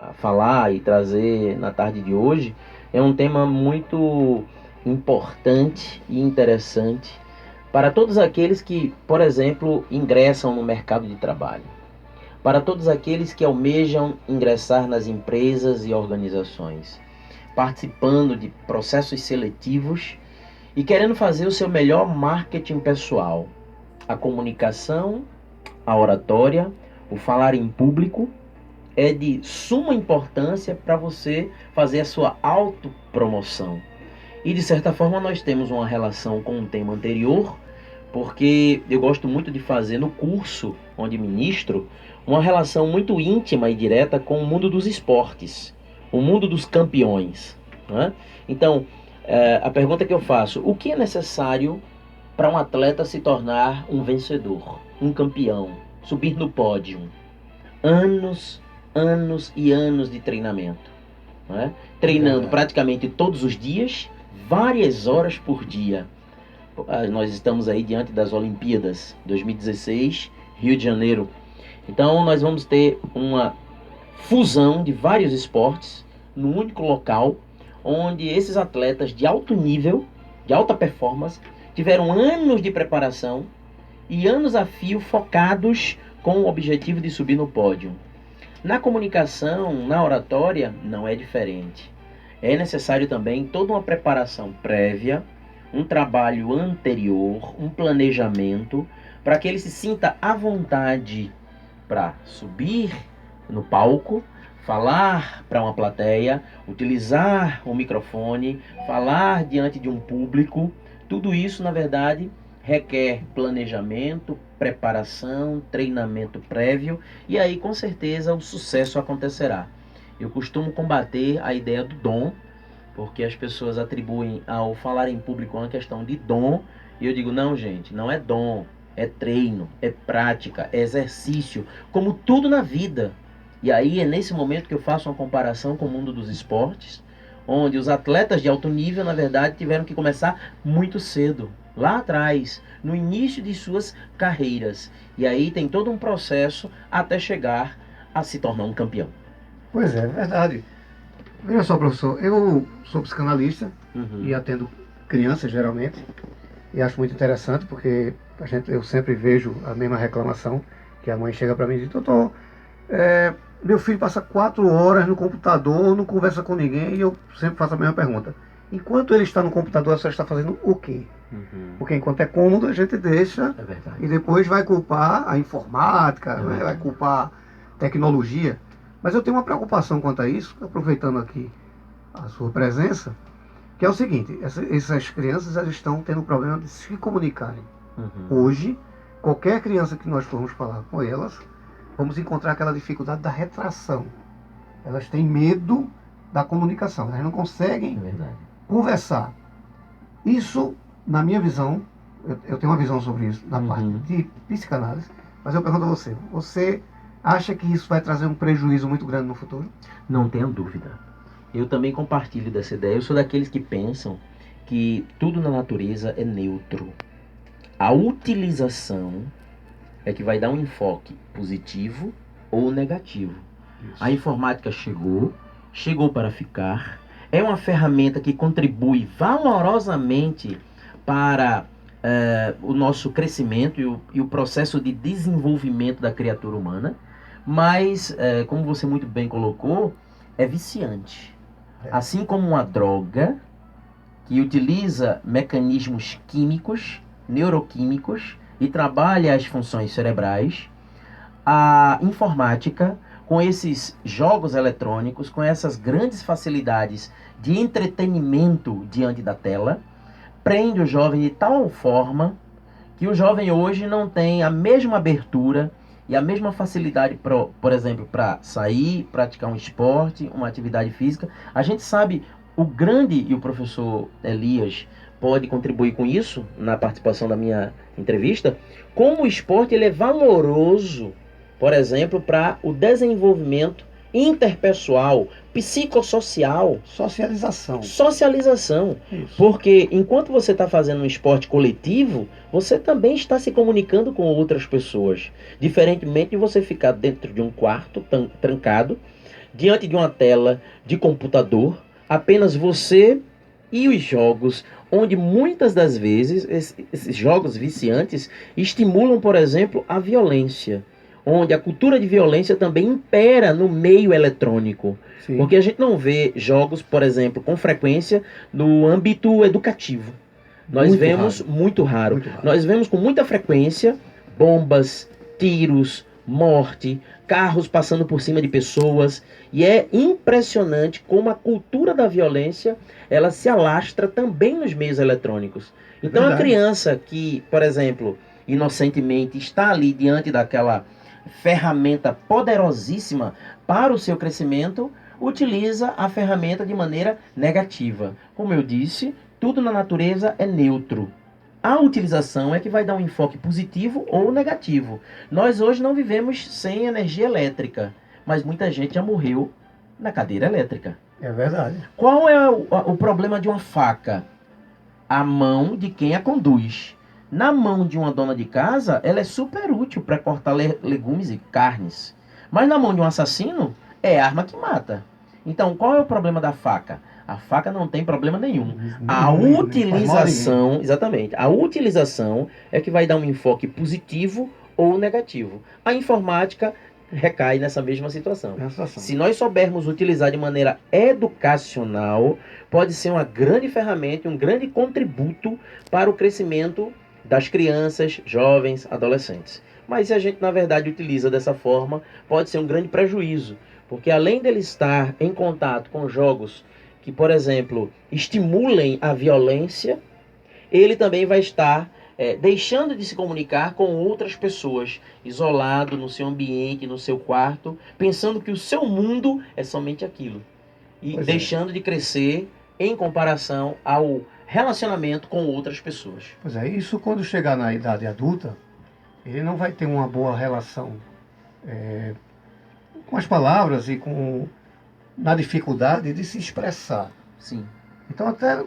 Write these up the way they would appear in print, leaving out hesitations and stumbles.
a falar e trazer na tarde de hoje é um tema muito importante e interessante para todos aqueles que, por exemplo, ingressam no mercado de trabalho, para todos aqueles que almejam ingressar nas empresas e organizações, participando de processos seletivos e querendo fazer o seu melhor marketing pessoal, a comunicação, a oratória, o falar em público é de suma importância para você fazer a sua autopromoção. E de certa forma nós temos uma relação com o tema anterior, porque eu gosto muito de fazer no curso onde ministro uma relação muito íntima e direta com o mundo dos esportes, o mundo dos campeões, né? Então, a pergunta que eu faço: o que é necessário para um atleta se tornar um vencedor, um campeão, subir no pódio? Anos, anos e anos de treinamento, né? Treinando praticamente todos os dias, várias horas por dia. Nós estamos aí diante das Olimpíadas 2016, Rio de Janeiro. Então nós vamos ter uma fusão de vários esportes num único local, onde esses atletas de alto nível, de alta performance, tiveram anos de preparação e anos a fio focados com o objetivo de subir no pódio. Na comunicação, na oratória, não é diferente. É necessário também toda uma preparação prévia, um trabalho anterior, um planejamento, para que ele se sinta à vontade para subir no palco, falar para uma plateia, utilizar o microfone, falar diante de um público. Tudo isso, na verdade, requer planejamento, preparação, treinamento prévio, e aí com certeza o sucesso acontecerá. Eu costumo combater a ideia do dom, porque as pessoas atribuem ao falar em público uma questão de dom, e eu digo: não, gente, não é dom, é treino, é prática, é exercício, como tudo na vida. E aí é nesse momento que eu faço uma comparação com o mundo dos esportes, onde os atletas de alto nível, na verdade, tiveram que começar muito cedo, lá atrás, no início de suas carreiras. E aí tem todo um processo até chegar a se tornar um campeão. Pois é, verdade. Veja só, professor, eu sou psicanalista e atendo crianças geralmente, e acho muito interessante porque eu sempre vejo a mesma reclamação, que a mãe chega para mim e diz: doutor, meu filho passa 4 horas no computador, não conversa com ninguém, e eu sempre faço a mesma pergunta: enquanto ele está no computador, a senhora está fazendo o quê? Porque enquanto é cômodo, a gente deixa, e depois vai culpar a informática, né? Vai culpar a tecnologia. Mas eu tenho uma preocupação quanto a isso, aproveitando aqui a sua presença, que é o seguinte: essas crianças, elas estão tendo problema de se comunicarem. Hoje, qualquer criança que nós formos falar com elas, vamos encontrar aquela dificuldade da retração. Elas têm medo da comunicação, elas não conseguem conversar. Isso, na minha visão, eu tenho uma visão sobre isso, na parte de psicanálise, mas eu pergunto a você: você acha que isso vai trazer um prejuízo muito grande no futuro? Não tenho dúvida. Eu também compartilho dessa ideia. Eu sou daqueles que pensam que tudo na natureza é neutro. A utilização é que vai dar um enfoque positivo ou negativo. Isso. A informática chegou para ficar. É uma ferramenta que contribui valorosamente para o nosso crescimento e o processo de desenvolvimento da criatura humana. Mas, como você muito bem colocou, é viciante. Assim como uma droga que utiliza mecanismos químicos, neuroquímicos, e trabalha as funções cerebrais, a informática, com esses jogos eletrônicos, com essas grandes facilidades de entretenimento diante da tela, prende o jovem de tal forma que o jovem hoje não tem a mesma abertura e a mesma facilidade, por exemplo, para sair, praticar um esporte, uma atividade física. A gente sabe o grande, e o professor Elias pode contribuir com isso na participação da minha entrevista, como o esporte ele é valoroso, por exemplo, para o desenvolvimento interpessoal, psicossocial. Socialização. Isso. Porque enquanto você está fazendo um esporte coletivo, você também está se comunicando com outras pessoas. Diferentemente de você ficar dentro de um quarto trancado, diante de uma tela de computador, apenas você e os jogos, onde muitas das vezes esses jogos viciantes estimulam, por exemplo, a violência, onde a cultura de violência também impera no meio eletrônico. Sim. Porque a gente não vê jogos, por exemplo, com frequência no âmbito educativo. Nós vemos muito raro. Nós vemos com muita frequência bombas, tiros, morte, carros passando por cima de pessoas, e é impressionante como a cultura da violência ela se alastra também nos meios eletrônicos. Então verdade. A criança que, por exemplo, inocentemente está ali diante daquela ferramenta poderosíssima para o seu crescimento, utiliza a ferramenta de maneira negativa. Como eu disse, tudo na natureza é neutro. A utilização é que vai dar um enfoque positivo ou negativo. Nós hoje não vivemos sem energia elétrica, mas muita gente já morreu na cadeira elétrica. É verdade. Qual é o problema de uma faca? A mão de quem a conduz. Na mão de uma dona de casa, ela é super útil para cortar legumes e carnes. Mas na mão de um assassino, é arma que mata. Então, qual é o problema da faca? A faca não tem problema nenhum. A utilização, exatamente, a utilização é que vai dar um enfoque positivo ou negativo. A informática recai nessa mesma situação. Se nós soubermos utilizar de maneira educacional, pode ser uma grande ferramenta, um grande contributo para o crescimento das crianças, jovens, adolescentes. Mas se a gente, na verdade, utiliza dessa forma, pode ser um grande prejuízo. Porque além dele estar em contato com jogos que, por exemplo, estimulem a violência, ele também vai estar deixando de se comunicar com outras pessoas, isolado no seu ambiente, no seu quarto, pensando que o seu mundo é somente aquilo. E deixando de crescer em comparação ao relacionamento com outras pessoas. Pois é, isso quando chegar na idade adulta, ele não vai ter uma boa relação com as palavras e na dificuldade de se expressar. Sim. Então até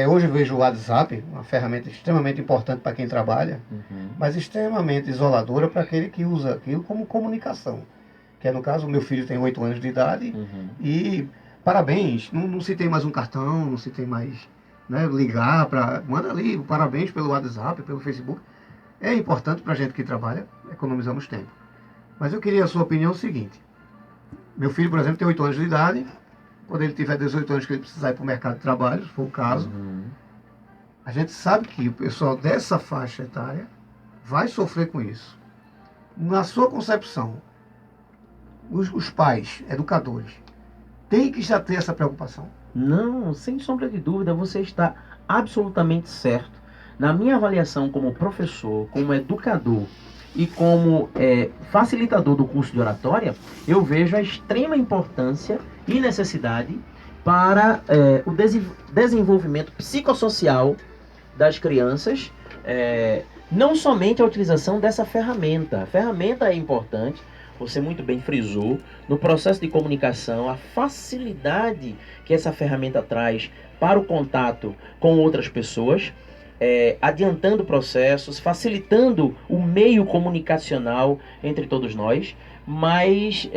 hoje eu vejo o WhatsApp, uma ferramenta extremamente importante para quem trabalha, mas extremamente isoladora para aquele que usa aquilo como comunicação. Que é no caso, o meu filho tem 8 anos de idade e parabéns, não se tem mais um cartão, não se tem mais ligar para... Manda ali parabéns pelo WhatsApp, pelo Facebook. É importante para a gente que trabalha, economizamos tempo. Mas eu queria a sua opinião seguinte. Meu filho, por exemplo, tem 8 anos de idade. Quando ele tiver 18 anos que ele precisar ir para o mercado de trabalho, se for o caso, a gente sabe que o pessoal dessa faixa etária vai sofrer com isso. Na sua concepção, os pais, educadores, têm que já ter essa preocupação? Não, sem sombra de dúvida, você está absolutamente certo. Na minha avaliação como professor, como educador e como facilitador do curso de oratória, eu vejo a extrema importância e necessidade para o desenvolvimento psicossocial das crianças, não somente a utilização dessa ferramenta. A ferramenta é importante, você muito bem frisou, no processo de comunicação, a facilidade que essa ferramenta traz para o contato com outras pessoas, adiantando processos, facilitando o meio comunicacional entre todos nós, mas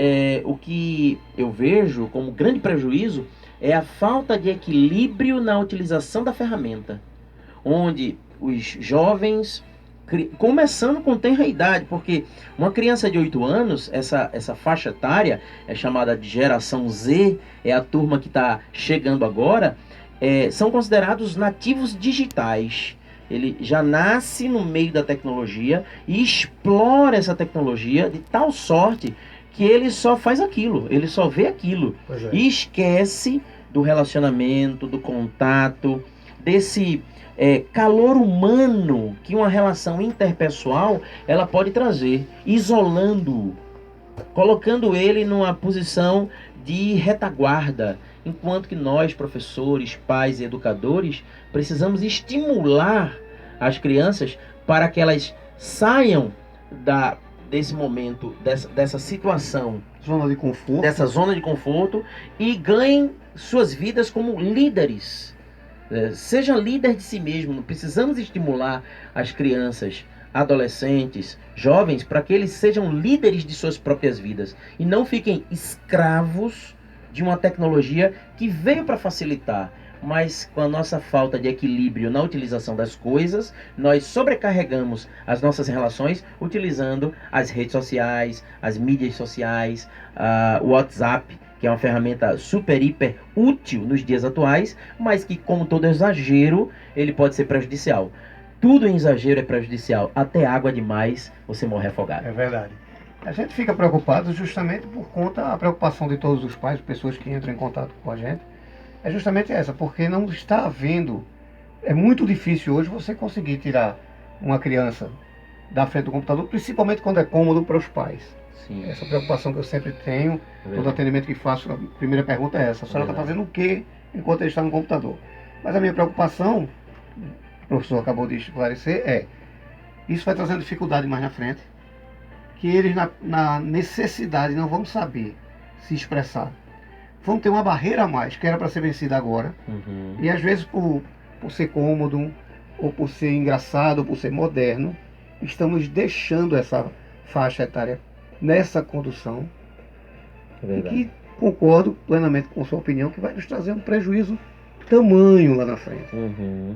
o que eu vejo como grande prejuízo é a falta de equilíbrio na utilização da ferramenta, onde os jovens, começando com tenra idade, porque uma criança de 8 anos, essa faixa etária é chamada de geração Z, é a turma que está chegando agora, são considerados nativos digitais. Ele já nasce no meio da tecnologia e explora essa tecnologia de tal sorte que ele só faz aquilo, ele só vê aquilo. E esquece do relacionamento, do contato, desse calor humano que uma relação interpessoal ela pode trazer, isolando-o, colocando ele numa posição de retaguarda, enquanto que nós, professores, pais e educadores, precisamos estimular as crianças para que elas saiam desse momento, dessa situação, dessa zona de conforto, e ganhem suas vidas como líderes. Seja líder de si mesmo. Precisamos estimular as crianças adolescentes, jovens, para que eles sejam líderes de suas próprias vidas e não fiquem escravos de uma tecnologia que veio para facilitar, mas com a nossa falta de equilíbrio na utilização das coisas, nós sobrecarregamos as nossas relações utilizando as redes sociais, as mídias sociais, o WhatsApp, que é uma ferramenta super, hiper útil nos dias atuais, mas que, como todo exagero, ele pode ser prejudicial. Tudo em exagero é prejudicial. Até água demais, você morre afogado. É verdade. A gente fica preocupado justamente por conta da preocupação de todos os pais, pessoas que entram em contato com a gente. É justamente essa, porque não está havendo... É muito difícil hoje você conseguir tirar uma criança da frente do computador, principalmente quando é cômodo para os pais. Sim. Essa preocupação que eu sempre tenho, todo atendimento que faço, a primeira pergunta é essa: a senhora está fazendo o quê enquanto ele está no computador? Mas a minha preocupação, o professor acabou de esclarecer, isso vai trazendo dificuldade mais na frente, que eles na necessidade não vão saber se expressar. Vão ter uma barreira a mais, que era para ser vencida agora, e às vezes por ser cômodo, ou por ser engraçado, ou por ser moderno, estamos deixando essa faixa etária nessa condução, e que concordo plenamente com sua opinião, que vai nos trazer um prejuízo tamanho lá na frente.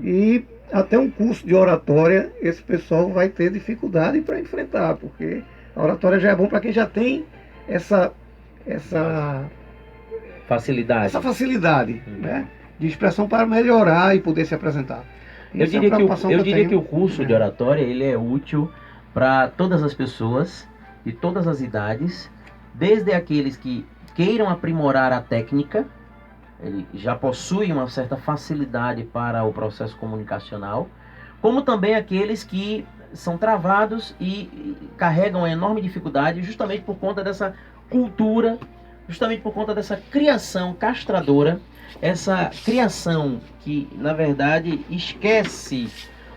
E até um curso de oratória, esse pessoal vai ter dificuldade para enfrentar, porque a oratória já é bom para quem já tem essa facilidade, né, de expressão para melhorar e poder se apresentar. Eu diria que o curso de oratória ele é útil para todas as pessoas de todas as idades, desde aqueles que queiram aprimorar a técnica, ele já possui uma certa facilidade para o processo comunicacional, como também aqueles que são travados e carregam uma enorme dificuldade justamente por conta dessa cultura, justamente por conta dessa criação castradora, essa criação que, na verdade, esquece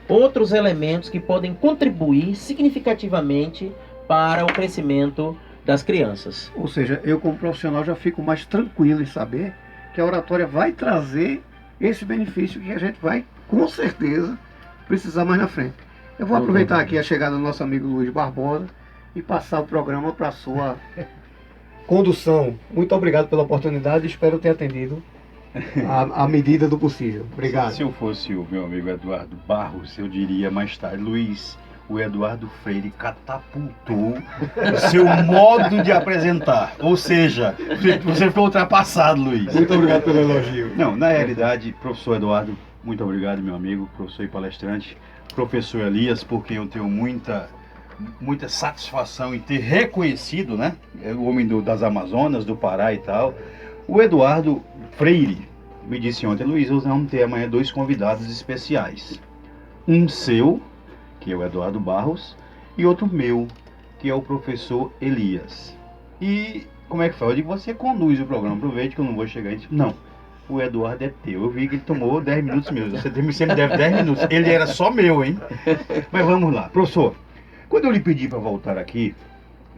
outros elementos que podem contribuir significativamente para o crescimento das crianças. Ou seja, eu como profissional já fico mais tranquilo em saber que a oratória vai trazer esse benefício que a gente vai, com certeza, precisar mais na frente. Eu vou aproveitar aqui a chegada do nosso amigo Luiz Barbosa e passar o programa para a sua condução. Muito obrigado pela oportunidade, espero ter atendido à medida do possível. Obrigado. Se eu fosse o meu amigo Eduardo Barros, eu diria mais tarde: Luiz, o Eduardo Freire catapultou o seu modo de apresentar. Ou seja, você ficou ultrapassado, Luiz. Muito obrigado pelo elogio. Não, na realidade, professor Eduardo, muito obrigado, meu amigo, professor e palestrante. Professor Elias, por quem eu tenho muita satisfação em ter reconhecido, né? O homem das Amazonas, do Pará e tal. O Eduardo Freire me disse ontem: Luiz, nós vamos ter amanhã 2 convidados especiais. Um seu, que é o Eduardo Barros, e outro meu, que é o professor Elias. E como é que foi? Eu digo: você conduz o programa, aproveite que eu não vou chegar e disse: não, o Eduardo é teu. Eu vi que ele tomou 10 minutos meus. Você sempre deve 10 minutos. Ele era só meu, hein? Mas vamos lá. Professor, quando eu lhe pedi para voltar aqui,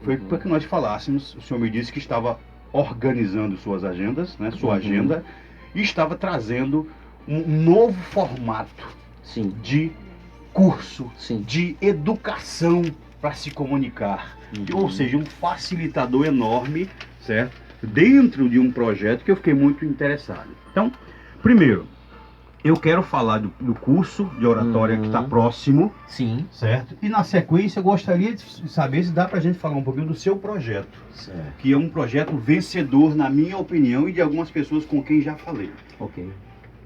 foi para que nós falássemos. O senhor me disse que estava organizando suas agendas, né? Sua agenda, e estava trazendo um novo formato de curso, de educação para se comunicar. Ou seja, um facilitador enorme, certo? Dentro de um projeto que eu fiquei muito interessado. Então, primeiro, eu quero falar do curso de oratória que está próximo. Sim. Certo? E na sequência eu gostaria de saber se dá para a gente falar um pouquinho do seu projeto. Certo. Que é um projeto vencedor, na minha opinião, e de algumas pessoas com quem já falei. Ok.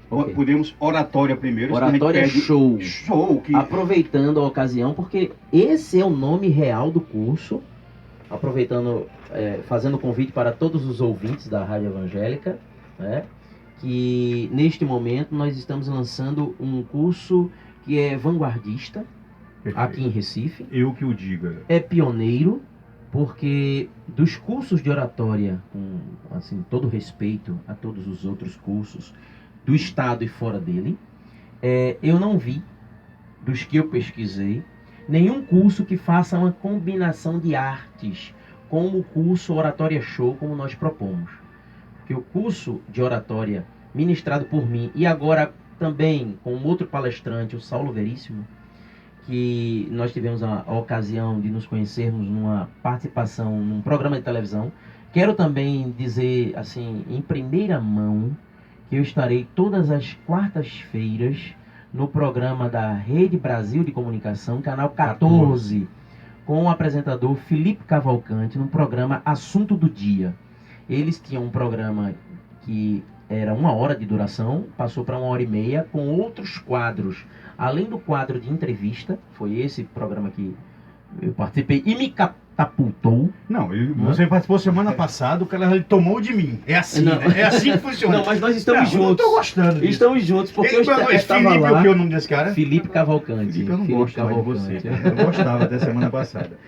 Podemos oratória primeiro. Oratória show. Show. Aproveitando a ocasião, porque esse é o nome real do curso. Aproveitando, fazendo convite para todos os ouvintes da Rádio Evangélica, né? Que neste momento nós estamos lançando um curso que é vanguardista. Perfeito. Aqui em Recife. Eu que o diga. É pioneiro, porque dos cursos de oratória, com assim, todo respeito a todos os outros cursos do estado e fora dele, eu não vi, dos que eu pesquisei, nenhum curso que faça uma combinação de artes, como o curso Oratória Show, como nós propomos. Porque o curso de oratória ministrado por mim, e agora também com outro palestrante, o Saulo Veríssimo, que nós tivemos a ocasião de nos conhecermos numa participação num programa de televisão. Quero também dizer, assim, em primeira mão, que eu estarei todas as quartas-feiras no programa da Rede Brasil de Comunicação, canal 14, com o apresentador Felipe Cavalcante, no programa Assunto do Dia. Eles tinham um programa que era 1 hora de duração, passou para 1h30, com outros quadros. Além do quadro de entrevista, foi esse programa que eu participei e me catapultou. Não, você participou semana passada, o cara ele tomou de mim. É assim, né? É assim que funciona. Não, mas nós estamos juntos. Eu não tô gostando disso. Estamos juntos, porque Felipe, o que é o nome desse cara? Felipe Cavalcante. Felipe, eu não gosto mais de você. Eu gostava até semana passada.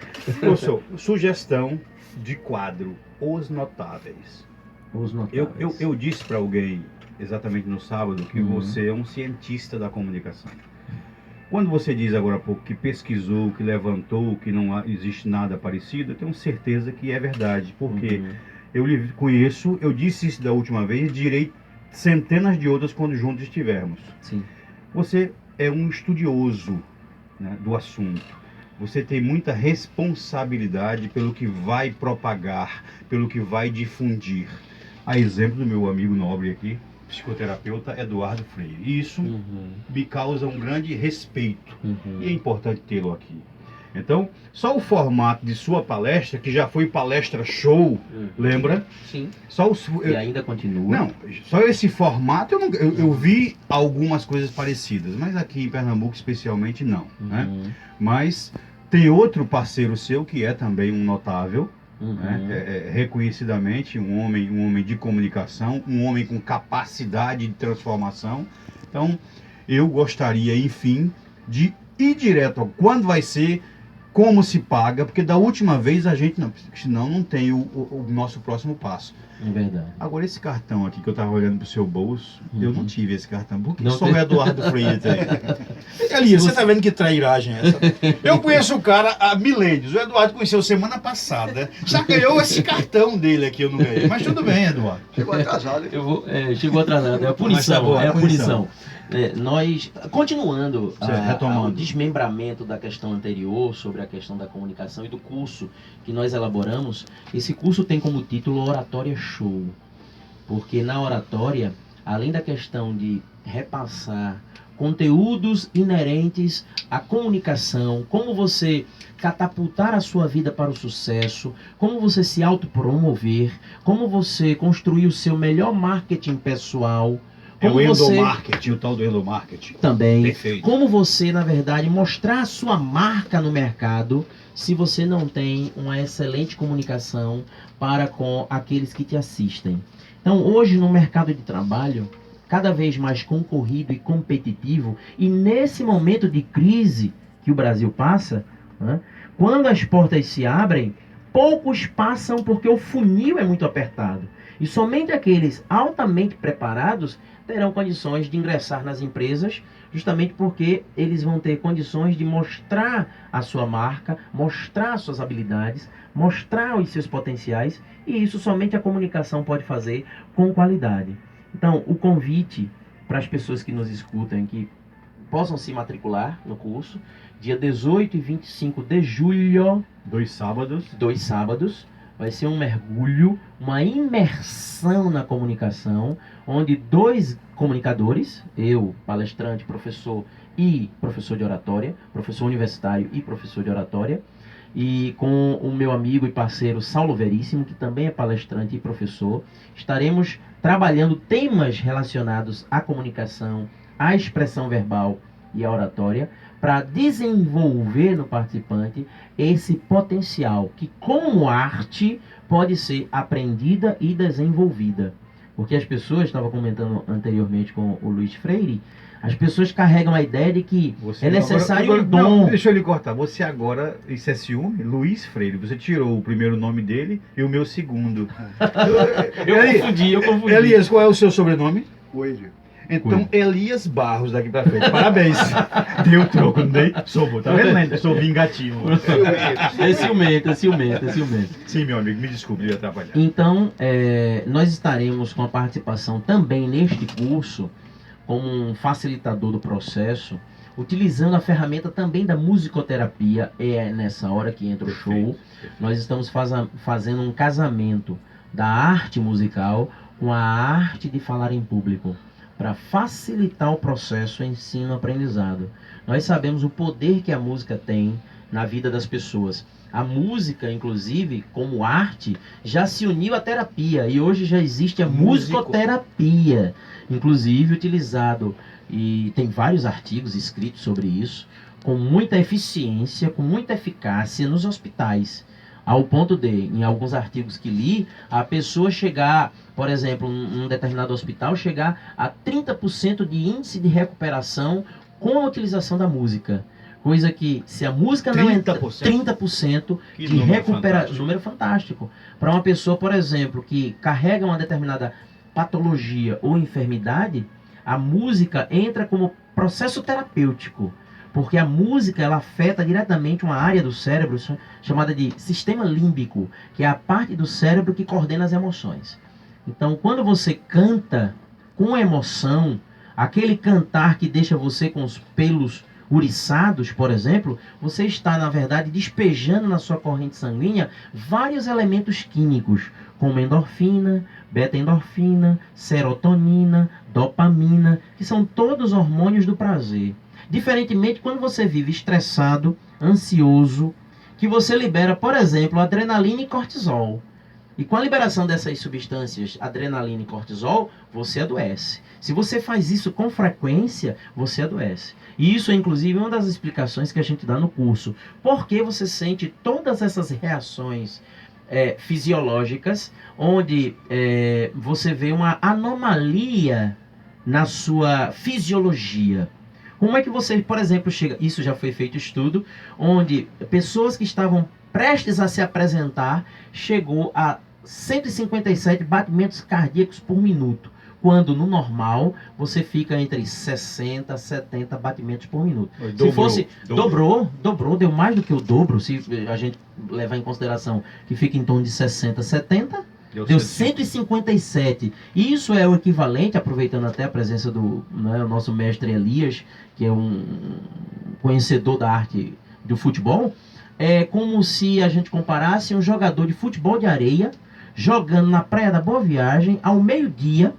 Professor, sugestão de quadro, Os Notáveis. Os Notáveis. Eu disse para alguém, exatamente no sábado, que você é um cientista da comunicação. Quando você diz agora há pouco que pesquisou, que levantou, que não existe nada parecido, eu tenho certeza que é verdade, porque eu lhe conheço, eu disse isso da última vez, direi centenas de outras quando juntos estivermos. Sim. Você é um estudioso, né, do assunto. Você tem muita responsabilidade pelo que vai propagar, pelo que vai difundir. A exemplo do meu amigo nobre aqui, psicoterapeuta Eduardo Freire. E isso me causa um grande respeito. E é importante tê-lo aqui. Então, só o formato de sua palestra, que já foi palestra show, lembra? Sim. E ainda continua. Não, só esse formato eu vi algumas coisas parecidas, mas aqui em Pernambuco especialmente não. Né? Mas tem outro parceiro seu que é também um notável, né? Reconhecidamente um homem de comunicação, um homem com capacidade de transformação. Então eu gostaria, enfim, de ir direto ao quando vai ser, como se paga, porque da última vez a gente senão não tem o nosso próximo passo. É verdade. Agora esse cartão aqui que eu estava olhando pro seu bolso, eu não tive esse cartão. Por que não só o Eduardo Freire tem? Elias, você tá vendo que trairagem é essa? Eu conheço o cara há milênios. O Eduardo conheceu semana passada. Já ganhou esse cartão dele aqui, eu não ganhei. Mas tudo bem, Eduardo. Chegou atrasado. Chegou atrasado. É a punição. Tá bom, é a punição. Nós, continuando retomando o desmembramento da questão anterior sobre a questão da comunicação e do curso que nós elaboramos, esse curso tem como título Oratória Show, porque na oratória, além da questão de repassar conteúdos inerentes à comunicação, como você catapultar a sua vida para o sucesso, como você se autopromover, como você construir o seu melhor marketing pessoal. Como o endomarketing, o tal do endomarketing. Também. Perfeito. Como você, na verdade, mostrar a sua marca no mercado se você não tem uma excelente comunicação para com aqueles que te assistem. Então, hoje no mercado de trabalho, cada vez mais concorrido e competitivo, e nesse momento de crise que o Brasil passa, né, quando as portas se abrem, poucos passam porque o funil é muito apertado. E somente aqueles altamente preparados terão condições de ingressar nas empresas, justamente porque eles vão ter condições de mostrar a sua marca, mostrar as suas habilidades, mostrar os seus potenciais, e isso somente a comunicação pode fazer com qualidade. Então, o convite para as pessoas que nos escutam, que possam se matricular no curso, dia 18 e 25 de julho. 2 sábados. 2 sábados. Vai ser um mergulho, uma imersão na comunicação, onde 2 comunicadores, eu, palestrante, professor e professor de oratória, professor universitário e professor de oratória, e com o meu amigo e parceiro Saulo Veríssimo, que também é palestrante e professor, estaremos trabalhando temas relacionados à comunicação, à expressão verbal e à oratória, para desenvolver no participante esse potencial que, como arte, pode ser aprendida e desenvolvida. Porque as pessoas, estava comentando anteriormente com o Luiz Freire, as pessoas carregam a ideia de que é necessário um dom. Não, deixa eu lhe cortar. Você agora, isso é ciúme? Luiz Freire. Você tirou o primeiro nome dele e o meu segundo. Eu confundi. Elias, qual é o seu sobrenome? Coelho. Então, Elias Barros daqui pra frente. Parabéns. Deu troco, não dei? Sou, tá vendo? Sou vingativo. É ciumento. Sim, meu amigo, me desculpe de atrapalhar. Então, nós estaremos com a participação também neste curso, como um facilitador do processo, utilizando a ferramenta também da musicoterapia. É nessa hora que entra o show. Nós estamos fazendo um casamento da arte musical com a arte de falar em público, para facilitar o processo ensino-aprendizado. Nós sabemos o poder que a música tem na vida das pessoas. A música, inclusive, como arte, já se uniu à terapia e hoje já existe a musicoterapia, inclusive utilizado, e tem vários artigos escritos sobre isso, com muita eficiência, com muita eficácia nos hospitais. Ao ponto de, em alguns artigos que li, a pessoa chegar, por exemplo, num determinado hospital, chegar a 30% de índice de recuperação com a utilização da música. Coisa que, se a música não entra, 30% de recuperação. Número fantástico. Para uma pessoa, por exemplo, que carrega uma determinada patologia ou enfermidade, a música entra como processo terapêutico. Porque a música, ela afeta diretamente uma área do cérebro chamada de sistema límbico, que é a parte do cérebro que coordena as emoções. Então, quando você canta com emoção, aquele cantar que deixa você com os pelos uriçados, por exemplo, você está, na verdade, despejando na sua corrente sanguínea vários elementos químicos, como endorfina, beta-endorfina, serotonina, dopamina, que são todos hormônios do prazer. Diferentemente, quando você vive estressado, ansioso, que você libera, por exemplo, adrenalina e cortisol. E com a liberação dessas substâncias, adrenalina e cortisol, você adoece. Se você faz isso com frequência, você adoece. E isso é, inclusive, uma das explicações que a gente dá no curso. Por que você sente todas essas reações fisiológicas, onde você vê uma anomalia na sua fisiologia? Como é que você, por exemplo, chega... Isso já foi feito estudo, onde pessoas que estavam prestes a se apresentar chegou a 157 batimentos cardíacos por minuto, quando no normal você fica entre 60 a 70 batimentos por minuto. Se fosse... Dobrou, deu mais do que o dobro, se a gente levar em consideração que fica em torno de 60 a 70... Deu 157. Isso é o equivalente, aproveitando até a presença do nosso mestre Elias, que é um conhecedor da arte do futebol. É como se a gente comparasse um jogador de futebol de areia jogando na Praia da Boa Viagem ao meio-dia,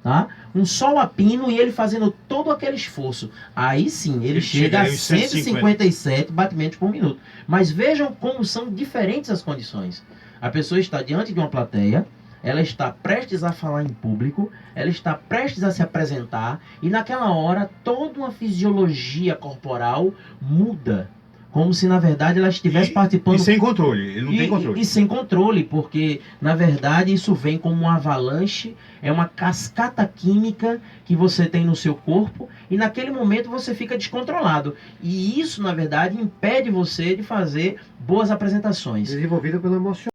tá? Um sol a pino e ele fazendo todo aquele esforço. Aí sim, ele chega a 157 batimentos por minuto. Mas vejam como são diferentes as condições. A pessoa está diante de uma plateia, ela está prestes a falar em público, ela está prestes a se apresentar, e naquela hora toda uma fisiologia corporal muda. Como se, na verdade, ela estivesse participando... E sem controle, ele não tem controle. E sem controle, porque, na verdade, isso vem como uma avalanche, é uma cascata química que você tem no seu corpo, e naquele momento você fica descontrolado. E isso, na verdade, impede você de fazer boas apresentações. Desenvolvida pelo emocional.